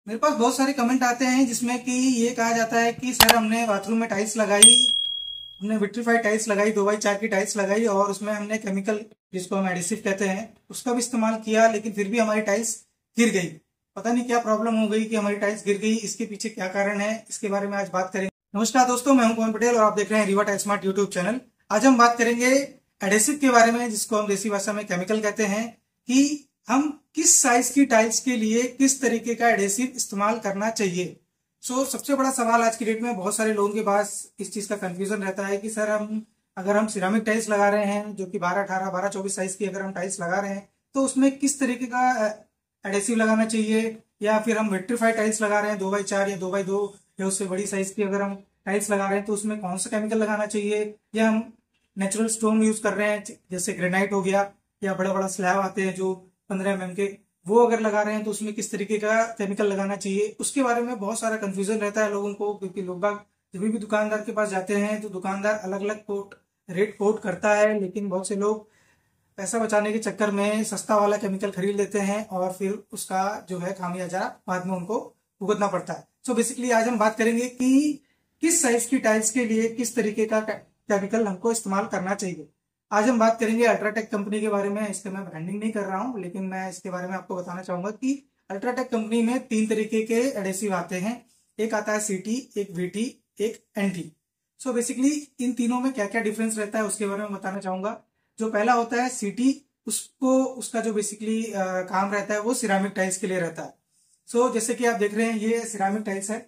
मेरे पास बहुत सारे कमेंट आते हैं जिसमें कि ये कहा जाता है कि सर हमने बाथरूम में टाइल्स लगाई, हमने विट्रीफाइड टाइल्स लगाई, 2x4 की टाइल्स लगाई और उसमें हमने केमिकल जिसको हम एडिसिव कहते हैं उसका भी इस्तेमाल किया, लेकिन फिर भी हमारी टाइल्स गिर गई। पता नहीं क्या प्रॉब्लम हो गई कि हमारी टाइल्स गिर गई, इसके पीछे क्या कारण है, इसके बारे में आज बात करेंगे। नमस्कार दोस्तों, मैं हूं पवन पटेल और आप देख रहे हैं Rewa tile smart YouTube channel. आज हम बात करेंगे एडेसिव के बारे में, जिसको हम देसी भाषा में केमिकल कहते हैं, कि हम किस साइज की टाइल्स के लिए किस तरीके का एडेसिव इस्तेमाल करना चाहिए। सबसे बड़ा सवाल आज की डेट में बहुत सारे लोगों के पास इस चीज का कंफ्यूजन रहता है कि सर अगर हम सिरामिक टाइल्स लगा रहे हैं जो कि 12-18 12-24 साइज की अगर हम टाइल्स लगा रहे हैं तो उसमें किस तरीके का एडेसिव लगाना चाहिए, या फिर हम विट्रीफाइड टाइल्स लगा रहे हैं 2x4 या 2x2 या उससे बड़ी साइज की अगर हम टाइल्स लगा रहे हैं तो उसमें कौन सा केमिकल लगाना चाहिए, या हम नेचुरल स्टोन यूज कर रहे हैं जैसे ग्रेनाइट हो गया या बड़ा बड़ा स्लैब आते हैं जो 15 mm के, वो अगर लगा रहे हैं तो उसमें किस तरीके का केमिकल लगाना चाहिए। उसके बारे में बहुत सारा कंफ्यूजन रहता है लोगों को, क्योंकि लोग बाग जब भी दुकानदार के पास जाते हैं तो दुकानदार अलग अलग रेट कोट करता है, लेकिन बहुत से लोग पैसा बचाने के चक्कर में सस्ता वाला केमिकल खरीद लेते हैं और फिर उसका जो है खामियाजा बाद में उनको भुगतना पड़ता है। बेसिकली आज हम बात करेंगे कि किस साइज की टाइल्स के लिए किस तरीके का केमिकल हमको इस्तेमाल करना चाहिए। आज हम बात करेंगे अल्ट्राटेक कंपनी के बारे में। इसके मैं ब्रांडिंग नहीं कर रहा हूं, लेकिन मैं इसके बारे में आपको बताना चाहूंगा कि अल्ट्राटेक कंपनी में 3 तरीके के एडेसिव आते हैं। एक आता है सीटी, एक वीटी, एक एनटी। बेसिकली इन तीनों में क्या क्या डिफरेंस रहता है उसके बारे में बताना चाहूंगा। जो पहला होता है सीटी, उसका जो बेसिकली काम रहता है वो सिरामिक टाइल्स के लिए रहता है। जैसे कि आप देख रहे हैं ये सिरामिक टाइल्स है।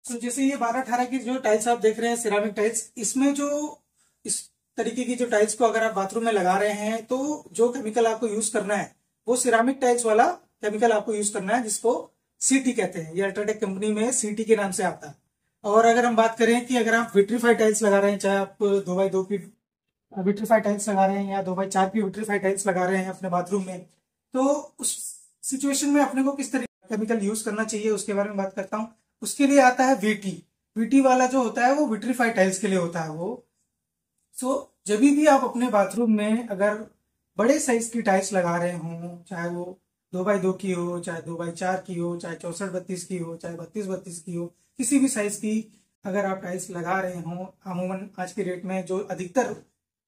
जैसे ये 12-18 की जो टाइल्स आप देख रहे हैं सिरामिक टाइल्स, इसमें जो इस तरीके की जो टाइल्स को अगर आप बाथरूम में लगा रहे हैं तो जो केमिकल आपको यूज करना है वो सिरामिक टाइल्स वाला केमिकल आपको यूज करना है, जिसको सीटी कहते हैं। ये अल्ट्राटेक कंपनी में सीटी के नाम से आता है। और अगर हम बात करें कि अगर आप विट्रीफाइड टाइल्स लगा रहे हैं, चाहे आप 2x2 की विट्रीफाइड टाइल्स लगा रहे हैं या 2x4 की विट्रीफाइड टाइल्स लगा रहे हैं अपने बाथरूम में, तो उस सिचुएशन में अपने को किस तरीके का केमिकल यूज करना चाहिए उसके बारे में बात करता हूँ। उसके लिए आता है वीटी। वीटी वाला जो होता है वो विट्रीफाइड टाइल्स के लिए होता है वो। जब भी आप अपने बाथरूम में अगर बड़े साइज की टाइल्स लगा रहे हो, चाहे वो 2x2 की हो, चाहे 2x4 की हो, चाहे 64-32 की हो, चाहे 32-32 की हो, किसी भी साइज की अगर आप टाइल्स लगा रहे हो, अमूमन आज के डेट में जो अधिकतर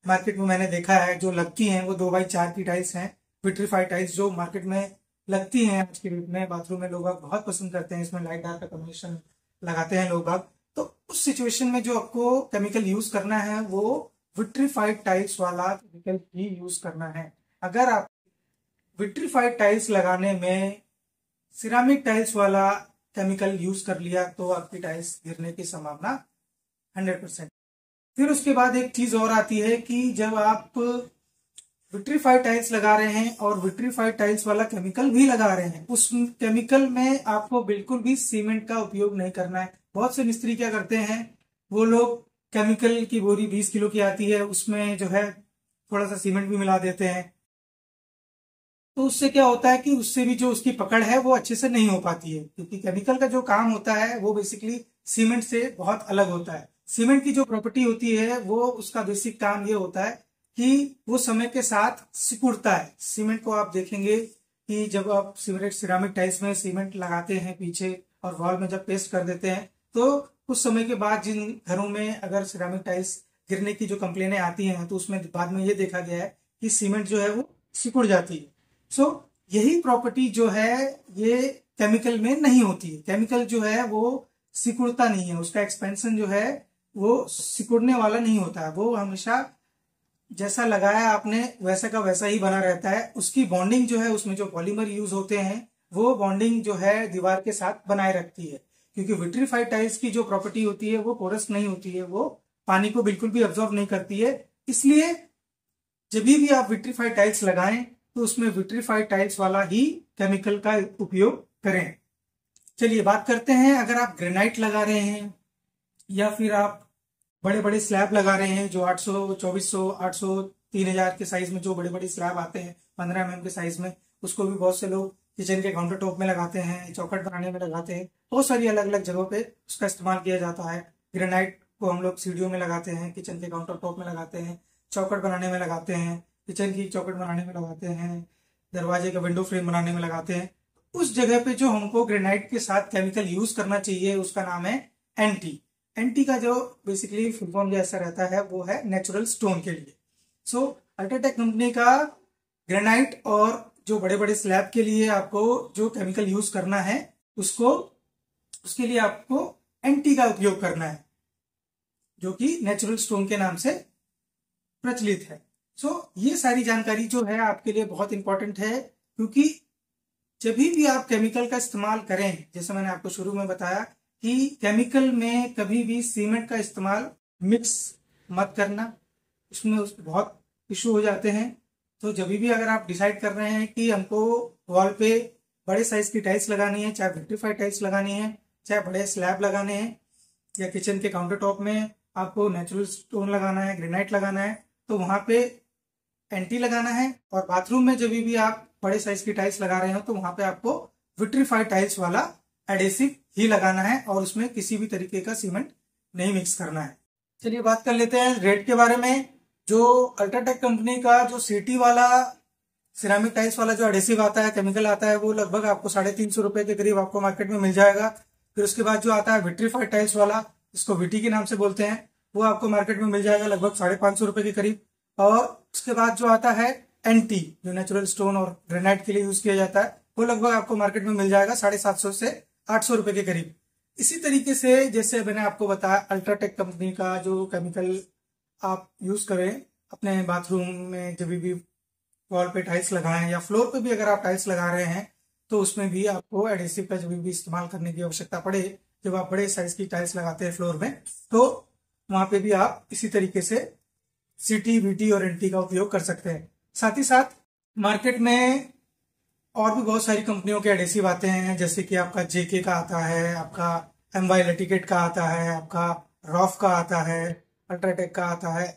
मार्केट में मैंने देखा है जो लगती हैं वो 2x4 की टाइल्स हैं। विट्रीफाइड टाइल्स जो मार्केट में लगती हैं आज के डेट में बाथरूम में लोग बहुत पसंद करते हैं, इसमें लाइट डार्क का कॉम्बिनेशन लगाते हैं लोग। तो उस सिचुएशन में जो आपको केमिकल यूज करना है वो विट्रीफाइड टाइल्स वाला केमिकल ही यूज करना है। अगर आप विट्रीफाइड टाइल्स लगाने में सिरामिक टाइल्स वाला केमिकल यूज कर लिया तो आपकी टाइल्स गिरने की संभावना 100%। फिर उसके बाद एक चीज और आती है कि जब आप विट्रीफाइड टाइल्स लगा रहे हैं और विट्रीफाइड टाइल्स वाला केमिकल भी लगा रहे हैं, उस केमिकल में आपको बिल्कुल भी सीमेंट का उपयोग नहीं करना है। बहुत से मिस्त्री क्या करते हैं, वो लोग केमिकल की बोरी 20 किलो की आती है, उसमें जो है थोड़ा सा सीमेंट भी मिला देते हैं। तो उससे क्या होता है कि उससे भी जो उसकी पकड़ है वो अच्छे से नहीं हो पाती है, क्योंकि केमिकल का जो काम होता है वो बेसिकली सीमेंट से बहुत अलग होता है। सीमेंट की जो प्रॉपर्टी होती है वो उसका बेसिक काम ये होता है कि वो समय के साथ सिकुड़ता है। सीमेंट को आप देखेंगे कि जब आप सिरामिक टाइल्स में सीमेंट लगाते हैं पीछे और वॉल में जब पेस्ट कर देते हैं, तो कुछ समय के बाद जिन घरों में अगर सिरामिक टाइल्स गिरने की जो कंप्लेनें आती हैं तो उसमें बाद में ये देखा गया है कि सीमेंट जो है वो सिकुड़ जाती है। यही प्रॉपर्टी जो है ये केमिकल में नहीं होती है। केमिकल जो है वो सिकुड़ता नहीं है, उसका एक्सपेंशन जो है वो सिकुड़ने वाला नहीं होता है। वो हमेशा जैसा लगाया आपने वैसा का वैसा ही बना रहता है। उसकी बॉन्डिंग जो है, उसमें जो पॉलीमर यूज होते हैं वो बॉन्डिंग जो है दीवार के साथ बनाए रखती है, क्योंकि विट्रीफाइड टाइल्स की जो प्रॉपर्टी होती है वो पोरस नहीं होती है, वो पानी को बिल्कुल भी अब्जॉर्ब नहीं करती है। इसलिए जब भी आप विट्रीफाइड टाइल्स लगाएं तो उसमें विट्रीफाइड टाइल्स वाला ही केमिकल का उपयोग करें। चलिए बात करते हैं, अगर आप ग्रेनाइट लगा रहे हैं या फिर आप बड़े बड़े स्लैब लगा रहे हैं जो 800, 2400, 800, 3000 के साइज में जो बड़े बड़े स्लैब आते हैं 15 mm के साइज में, उसको भी बहुत से लोग किचन के काउंटर टॉप में लगाते हैं, चौखट बनाने में लगाते हैं, बहुत सारी अलग अलग जगहों पे उसका इस्तेमाल किया जाता है। ग्रेनाइट को हम लोग सीढ़ियों में लगाते हैं, किचन के काउंटर टॉप में लगाते हैं, चौखट बनाने में लगाते हैं, किचन की चौखट बनाने में लगाते हैं, दरवाजे का विंडो फ्रेम बनाने में लगाते हैं। उस जगह पे जो हमको ग्रेनाइट के साथ केमिकल यूज करना चाहिए उसका नाम है एनटी। एनटी का जो बेसिकली फुल फॉर्म जैसा रहता है वो है नेचुरल स्टोन के लिए। सो अल्ट्राटेक कंपनी का ग्रेनाइट और जो बड़े बड़े स्लैब के लिए आपको जो केमिकल यूज करना है उसके लिए आपको एनटी का उपयोग करना है, जो कि नेचुरल स्टोन के नाम से प्रचलित है। सो ये सारी जानकारी जो है आपके लिए बहुत इंपॉर्टेंट है, क्योंकि जब भी आप केमिकल का इस्तेमाल करें, जैसे मैंने आपको शुरू में बताया कि केमिकल में कभी भी सीमेंट का इस्तेमाल मिक्स मत करना, उसमें बहुत इशू हो जाते हैं। तो जब भी अगर आप डिसाइड कर रहे हैं कि हमको वॉल पे बड़े साइज की टाइल्स लगानी है, चाहे विट्रीफाइड टाइल्स लगानी है, चाहे बड़े स्लैब लगाने हैं, या किचन के काउंटर टॉप में आपको नेचुरल स्टोन लगाना है, ग्रेनाइट लगाना है, तो वहां पे एंटी लगाना है। और बाथरूम में जब भी आप बड़े साइज की टाइल्स लगा रहे हो तो वहां पे आपको विट्रीफाइड टाइल्स वाला एडेसिव ही लगाना है और उसमें किसी भी तरीके का सीमेंट नहीं मिक्स करना है। चलिए बात कर लेते हैं रेट के बारे में। जो अल्ट्राटेक कंपनी का जो सिटी वाला सिरामिक टाइल्स वाला जो एडेसिव आता है, केमिकल आता है, वो लगभग आपको 350 रुपए के करीब आपको मार्केट में मिल जाएगा। फिर उसके बाद जो आता है विट्रीफाइड टाइल्स वाला, जिसको विटी के नाम से बोलते हैं, वो आपको मार्केट में मिल जाएगा लगभग 550 रुपए के करीब। और उसके बाद जो आता है एनटी, जो नेचुरल स्टोन और ग्रेनाइट के लिए यूज किया जाता है, वो लगभग आपको मार्केट में मिल जाएगा 750 से 800 रुपए के करीब। इसी तरीके से जैसे मैंने आपको बताया, अल्ट्राटेक कंपनी का जो केमिकल आप यूज करें अपने बाथरूम में, जब भी वॉल पे टाइल्स लगाएं या फ्लोर पे भी अगर आप टाइल्स लगा रहे हैं, तो उसमें भी आपको एडेसिव का जब भी इस्तेमाल करने की आवश्यकता पड़े, जब आप बड़े साइज की टाइल्स लगाते हैं फ्लोर में, तो वहां पे भी आप इसी तरीके से सिटी, वीटी और एनटी का उपयोग कर सकते हैं। साथ ही साथ मार्केट में और भी बहुत सारी कंपनियों के एडेसिव आते हैं, जैसे कि आपका जेके का आता है, आपका एमवाई लेटिकेट का आता है, आपका रॉफ का आता है, अल्ट्राटेक का आता है,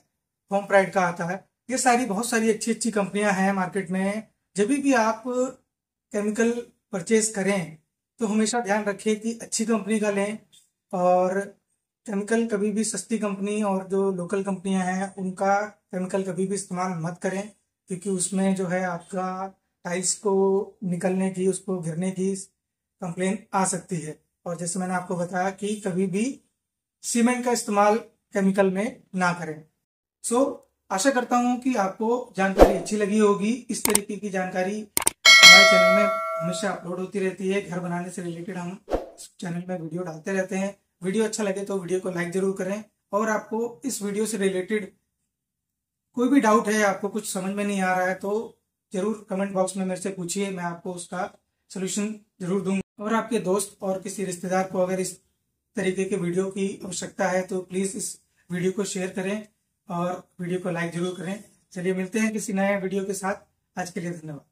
होम प्राइड का आता है। ये सारी बहुत सारी अच्छी अच्छी कंपनियां हैं मार्केट में। जब भी आप केमिकल परचेज करें तो हमेशा ध्यान रखें कि अच्छी कंपनी का लें, और केमिकल कभी भी सस्ती कंपनी और जो लोकल कंपनियां हैं उनका केमिकल कभी भी इस्तेमाल मत करें, क्योंकि उसमें जो है आपका टाइल्स को निकलने की, उसको गिरने की कंप्लेन आ सकती है। और जैसे मैंने आपको बताया कि कभी भी सीमेंट का इस्तेमाल केमिकल में ना करें। सो आशा करता हूं कि आपको जानकारी अच्छी लगी होगी। इस तरीके की जानकारी हमारे चैनल में हमेशा अपलोड होती रहती है। घर बनाने से रिलेटेड हम चैनल में वीडियो डालते रहते हैं। वीडियो अच्छा लगे तो वीडियो को लाइक जरूर करें, और आपको इस वीडियो से रिलेटेड कोई भी डाउट है, आपको कुछ समझ में नहीं आ रहा है, तो जरूर कमेंट बॉक्स में मेरे से पूछिए, मैं आपको उसका सोल्यूशन जरूर दूंगा। और आपके दोस्त और किसी रिश्तेदार को अगर इस तरीके के वीडियो की आवश्यकता है तो प्लीज इस वीडियो को शेयर करें और वीडियो को लाइक जरूर करें। चलिए मिलते हैं किसी नए वीडियो के साथ। आज के लिए धन्यवाद।